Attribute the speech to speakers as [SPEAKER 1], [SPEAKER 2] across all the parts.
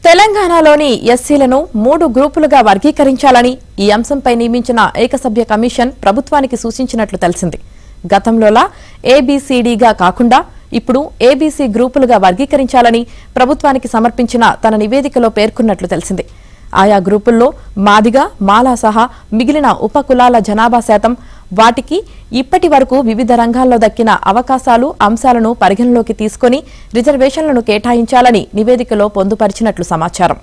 [SPEAKER 1] తెలంగాణలోని ఎస్సీలను 3 గ్రూపులుగా వర్గీకరించాలని ఈ అంశంపై నియమించిన ఏకసభ్య కమిషన్ ప్రభుత్వానికి సూచించినట్లు తెలిసింది. గతంలోలా ఏబీసీడీగా కాకుండా ఇప్పుడు ఏబీసీ గ్రూపులుగా వర్గీకరించాలని ప్రభుత్వానికి సమర్పించిన తన నివేదికలో పేర్కొన్నట్లు తెలిసింది. ఆయా గ్రూపుల్లో మాదిగ, మాలా సహా మిగిలిన ఉపకులాల జనాభా శాతం, వాటికి ఇప్పటి వరకు వివిధ రంగాల్లో దక్కిన అవకాశాలు, అంశాలను పరిగణలోకి తీసుకుని రిజర్వేషన్లను కేటాయించాలని నివేదికలో పొందుపరిచినట్లు సమాచారం.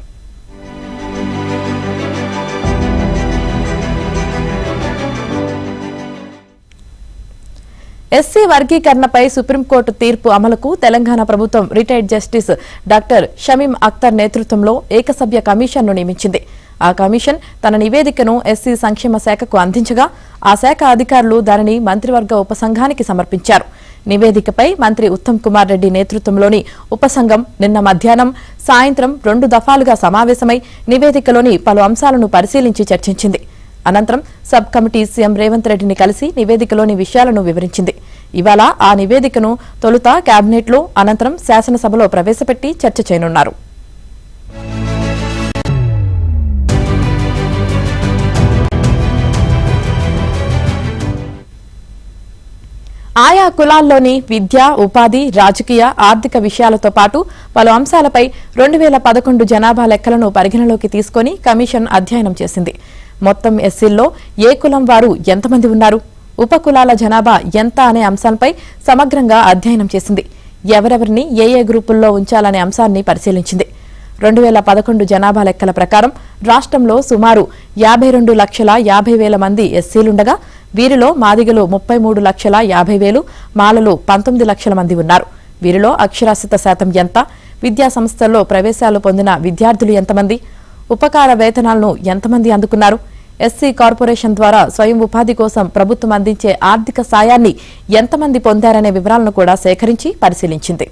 [SPEAKER 1] ఎస్సీ వర్గీకరణపై సుప్రీంకోర్టు తీర్పు అమలుకు తెలంగాణ ప్రభుత్వం retired justice doctor Shamim Akhtar నేతృత్వంలో ఏకసభ్య కమిషన్ను నియమించింది. ఆ కమిషన్ తన నివేదికను ఎస్సీ సంక్షేమ శాఖకు అందించగా ఆ శాఖ అధికారులు దానిని మంత్రివర్గ ఉపసంఘానికి సమర్పించారు. నివేదికపై మంత్రి ఉత్తమ్ కుమార్ రెడ్డి నేతృత్వంలోని ఉపసంఘం నిన్న మధ్యాహ్నం, సాయంత్రం 2 దఫాలుగా సమావేశమై నివేదికలోని పలు అంశాలను పరిశీలించి చర్చించింది. అనంతరం సబ్ కమిటీ సీఎం రేవంత్ రెడ్డిని కలిసి నివేదికలోని విషయాలను వివరించింది. ఇవాళ ఆ నివేదికను తొలుత కేబినెట్లో, అనంతరం శాసనసభలో ప్రవేశపెట్టి చర్చ చేయనున్నారు. ఆయా కులాల్లోని విద్య, ఉపాధి, రాజకీయ, ఆర్థిక విషయాలతో పాటు పలు అంశాలపై 2011 జనాభా లెక్కలను పరిగణలోకి తీసుకుని కమిషన్ అధ్యయనం చేసింది. మొత్తం ఎస్సీల్లో ఏ కులం వారు ఎంతమంది ఉన్నారు, ఉపకులాల జనాభా ఎంత అనే అంశాలపై సమగ్రంగా అధ్యయనం చేసింది. ఎవరెవరిని ఏ గ్రూపుల్లో ఉంచాలనే అంశాన్ని పరిశీలించింది. 2011 జనాభా లెక్కల ప్రకారం రాష్ట్రంలో సుమారు 52,50,000 మంది ఎస్సీలుండగా వీరిలో మాదిగలు 33,50,000, మాలలు 19 లక్షల మంది ఉన్నారు. వీరిలో అక్షరాస్యత శాతం ఎంత, విద్యా సంస్థల్లో ప్రవేశాలు పొందిన విద్యార్థులు ఎంతమంది, ఉపకార వేతనాలను ఎంతమంది అందుకున్నారు, ఎస్సీ కార్పొరేషన్ ద్వారా స్వయం ఉపాధి కోసం ప్రభుత్వం అందించే ఆర్థిక సాయాన్ని ఎంతమంది పొందారనే వివరాలను కూడా సేకరించి పరిశీలించింది.